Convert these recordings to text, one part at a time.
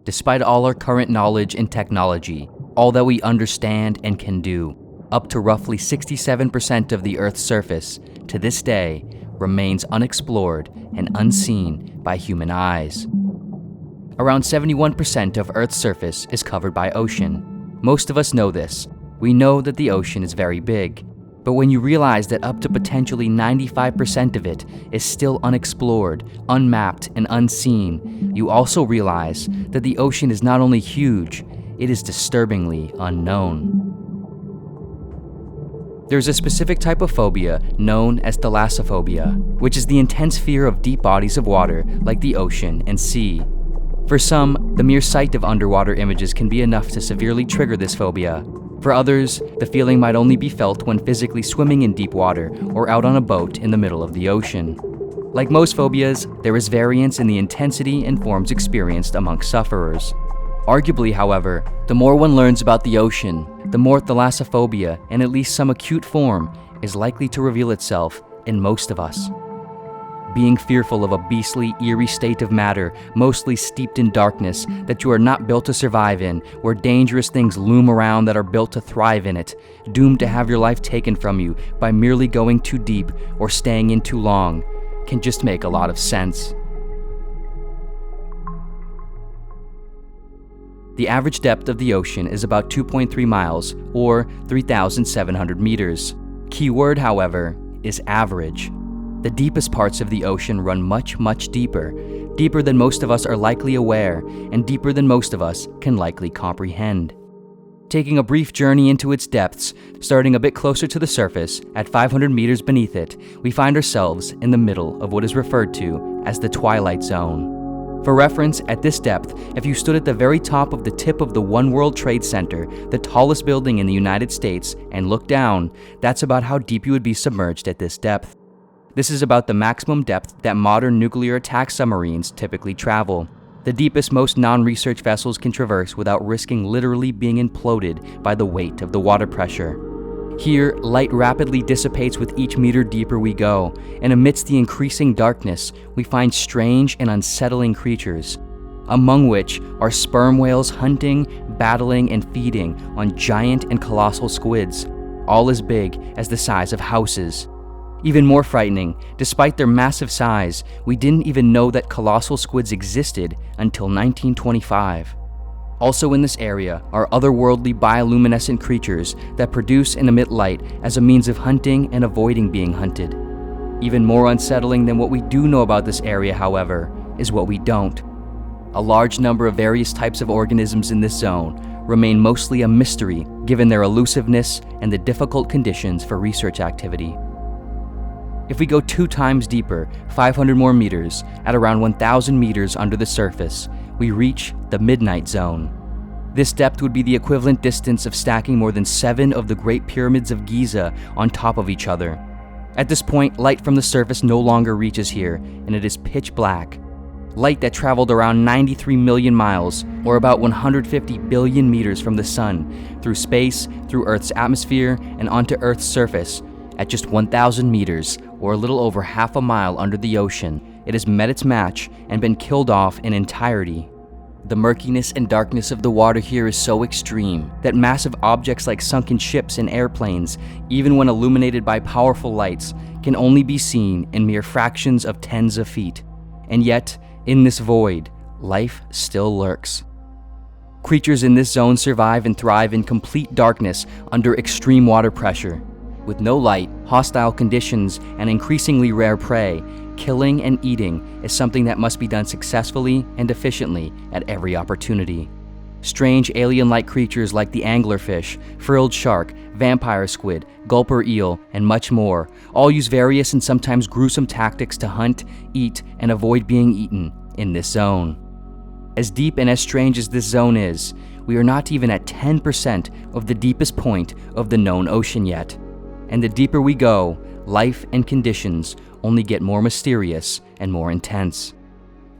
Despite all our current knowledge and technology, all that we understand and can do, up to roughly 67% of the Earth's surface, to this day, remains unexplored and unseen by human eyes. Around 71% of Earth's surface is covered by ocean. Most of us know this. We know that the ocean is very big. But when you realize that up to potentially 95% of it is still unexplored, unmapped, and unseen, you also realize that the ocean is not only huge, it is disturbingly unknown. There's a specific type of phobia known as thalassophobia, which is the intense fear of deep bodies of water like the ocean and sea. For some, the mere sight of underwater images can be enough to severely trigger this phobia. For others, the feeling might only be felt when physically swimming in deep water or out on a boat in the middle of the ocean. Like most phobias, there is variance in the intensity and forms experienced amongst sufferers. Arguably, however, the more one learns about the ocean, the more thalassophobia, in at least some acute form, is likely to reveal itself in most of us. Being fearful of a beastly, eerie state of matter, mostly steeped in darkness, that you are not built to survive in, where dangerous things loom around that are built to thrive in it, doomed to have your life taken from you by merely going too deep or staying in too long, can just make a lot of sense. The average depth of the ocean is about 2.3 miles, or 3,700 meters. Key word, however, is average. The deepest parts of the ocean run much, much deeper than most of us are likely aware, and deeper than most of us can likely comprehend. Taking a brief journey into its depths, starting a bit closer to the surface, at 500 meters beneath it, we find ourselves in the middle of what is referred to as the twilight zone. For reference, at this depth, if you stood at the very top of the tip of the One World Trade Center, the tallest building in the United States, and looked down, that's about how deep you would be submerged at this depth. This is about the maximum depth that modern nuclear attack submarines typically travel, the deepest most non-research vessels can traverse without risking literally being imploded by the weight of the water pressure. Here, light rapidly dissipates with each meter deeper we go, and amidst the increasing darkness, we find strange and unsettling creatures, among which are sperm whales hunting, battling, and feeding on giant and colossal squids, all as big as the size of houses. Even more frightening, despite their massive size, we didn't even know that colossal squids existed until 1925. Also in this area are otherworldly bioluminescent creatures that produce and emit light as a means of hunting and avoiding being hunted. Even more unsettling than what we do know about this area, however, is what we don't. A large number of various types of organisms in this zone remain mostly a mystery given their elusiveness and the difficult conditions for research activity. If we go 2 times deeper, 500 more meters, at around 1,000 meters under the surface, we reach the midnight zone. This depth would be the equivalent distance of stacking more than 7 of the Great Pyramids of Giza on top of each other. At this point, light from the surface no longer reaches here, and it is pitch black. Light that traveled around 93 million miles, or about 150 billion meters from the sun, through space, through Earth's atmosphere, and onto Earth's surface. At just 1,000 meters, or a little over half a mile under the ocean, it has met its match and been killed off in entirety. The murkiness and darkness of the water here is so extreme that massive objects like sunken ships and airplanes, even when illuminated by powerful lights, can only be seen in mere fractions of tens of feet. And yet, in this void, life still lurks. Creatures in this zone survive and thrive in complete darkness under extreme water pressure. With no light, hostile conditions, and increasingly rare prey, killing and eating is something that must be done successfully and efficiently at every opportunity. Strange alien-like creatures like the anglerfish, frilled shark, vampire squid, gulper eel, and much more all use various and sometimes gruesome tactics to hunt, eat, and avoid being eaten in this zone. As deep and as strange as this zone is, we are not even at 10% of the deepest point of the known ocean yet. And the deeper we go, life and conditions only get more mysterious and more intense.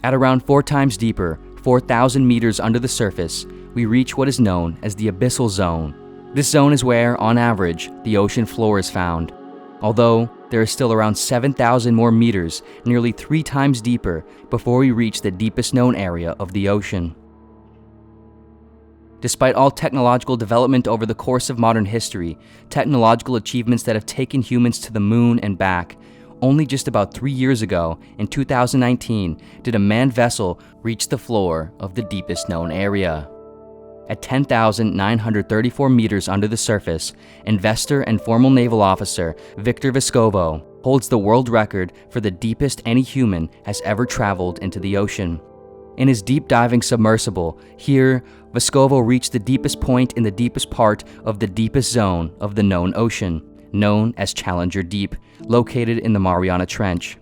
At around 4 times deeper, 4,000 meters under the surface, we reach what is known as the abyssal zone. This zone is where, on average, the ocean floor is found. Although, there is still around 7,000 more meters, nearly 3 times deeper, before we reach the deepest known area of the ocean. Despite all technological development over the course of modern history, technological achievements that have taken humans to the moon and back, only just about 3 years ago, in 2019, did a manned vessel reach the floor of the deepest known area. At 10,934 meters under the surface, investor and former naval officer Victor Vescovo holds the world record for the deepest any human has ever traveled into the ocean. In his deep-diving submersible, here, Vescovo reached the deepest point in the deepest part of the deepest zone of the known ocean, known as Challenger Deep, located in the Mariana Trench.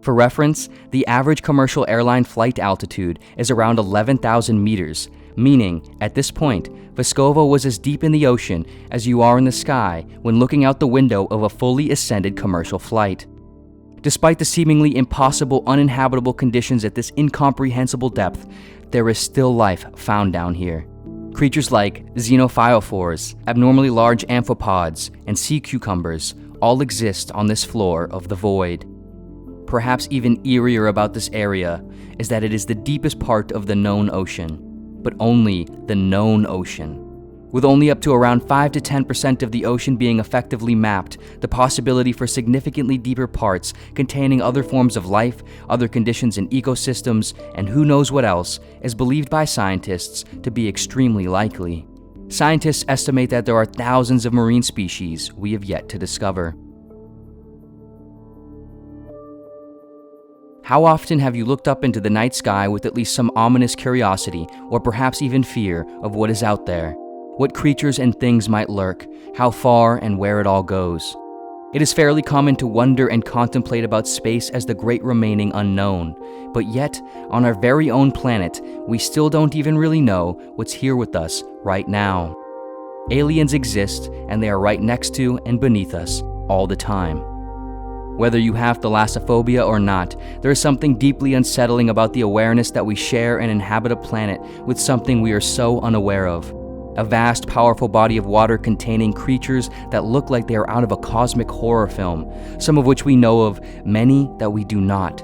For reference, the average commercial airline flight altitude is around 11,000 meters, meaning, at this point, Vescovo was as deep in the ocean as you are in the sky when looking out the window of a fully ascended commercial flight. Despite the seemingly impossible uninhabitable conditions at this incomprehensible depth, there is still life found down here. Creatures like xenophyophores, abnormally large amphipods, and sea cucumbers all exist on this floor of the void. Perhaps even eerier about this area is that it is the deepest part of the known ocean, but only the known ocean. With only up to around 5 to 10% of the ocean being effectively mapped, the possibility for significantly deeper parts containing other forms of life, other conditions in ecosystems, and who knows what else is believed by scientists to be extremely likely. Scientists estimate that there are thousands of marine species we have yet to discover. How often have you looked up into the night sky with at least some ominous curiosity, or perhaps even fear, of what is out there? What creatures and things might lurk, how far and where it all goes? It is fairly common to wonder and contemplate about space as the great remaining unknown, but yet, on our very own planet, we still don't even really know what's here with us right now. Aliens exist, and they are right next to and beneath us all the time. Whether you have thalassophobia or not, there is something deeply unsettling about the awareness that we share and inhabit a planet with something we are so unaware of. A vast, powerful body of water containing creatures that look like they are out of a cosmic horror film, some of which we know of, many that we do not.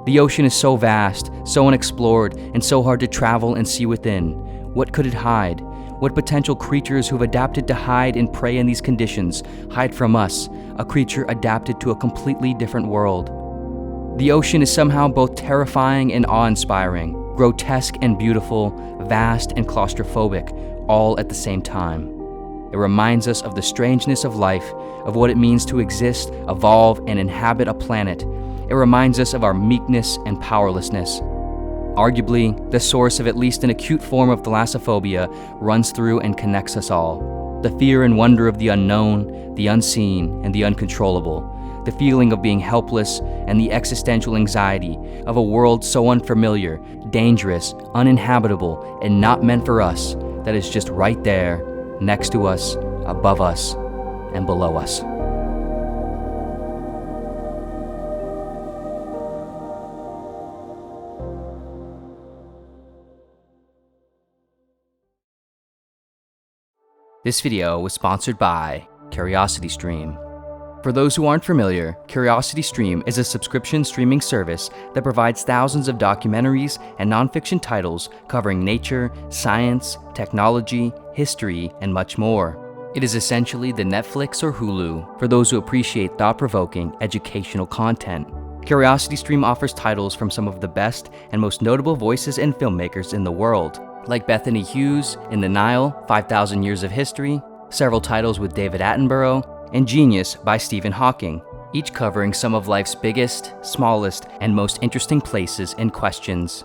The ocean is so vast, so unexplored, and so hard to travel and see within. What could it hide? What potential creatures who've adapted to hide and prey in these conditions hide from us, a creature adapted to a completely different world? The ocean is somehow both terrifying and awe-inspiring, grotesque and beautiful, vast and claustrophobic, all at the same time. It reminds us of the strangeness of life, of what it means to exist, evolve, and inhabit a planet. It reminds us of our meekness and powerlessness. Arguably, the source of at least an acute form of thalassophobia runs through and connects us all. The fear and wonder of the unknown, the unseen, and the uncontrollable. The feeling of being helpless and the existential anxiety of a world so unfamiliar, dangerous, uninhabitable, and not meant for us that is just right there, next to us, above us, and below us. This video was sponsored by CuriosityStream. For those who aren't familiar, CuriosityStream is a subscription streaming service that provides thousands of documentaries and nonfiction titles covering nature, science, technology, history, and much more. It is essentially the Netflix or Hulu for those who appreciate thought-provoking, educational content. CuriosityStream offers titles from some of the best and most notable voices and filmmakers in the world, like Bethany Hughes in The Nile, 5,000 Years of History, several titles with David Attenborough, and Genius by Stephen Hawking, each covering some of life's biggest, smallest, and most interesting places and questions.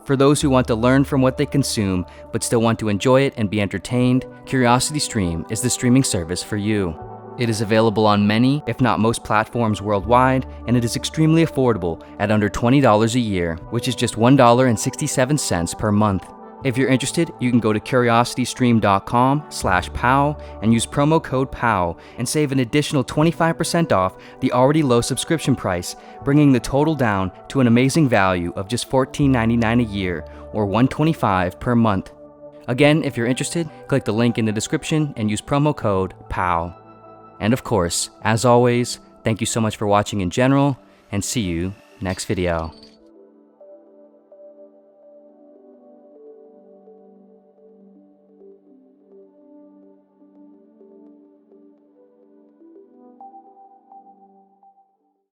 For those who want to learn from what they consume, but still want to enjoy it and be entertained, CuriosityStream is the streaming service for you. It is available on many, if not most platforms worldwide, and it is extremely affordable at under $20 a year, which is just $1.67 per month. If you're interested, you can go to curiositystream.com/POW and use promo code POW and save an additional 25% off the already low subscription price, bringing the total down to an amazing value of just $14.99 a year or $125 per month. Again, if you're interested, click the link in the description and use promo code POW. And of course, as always, thank you so much for watching in general, and see you next video.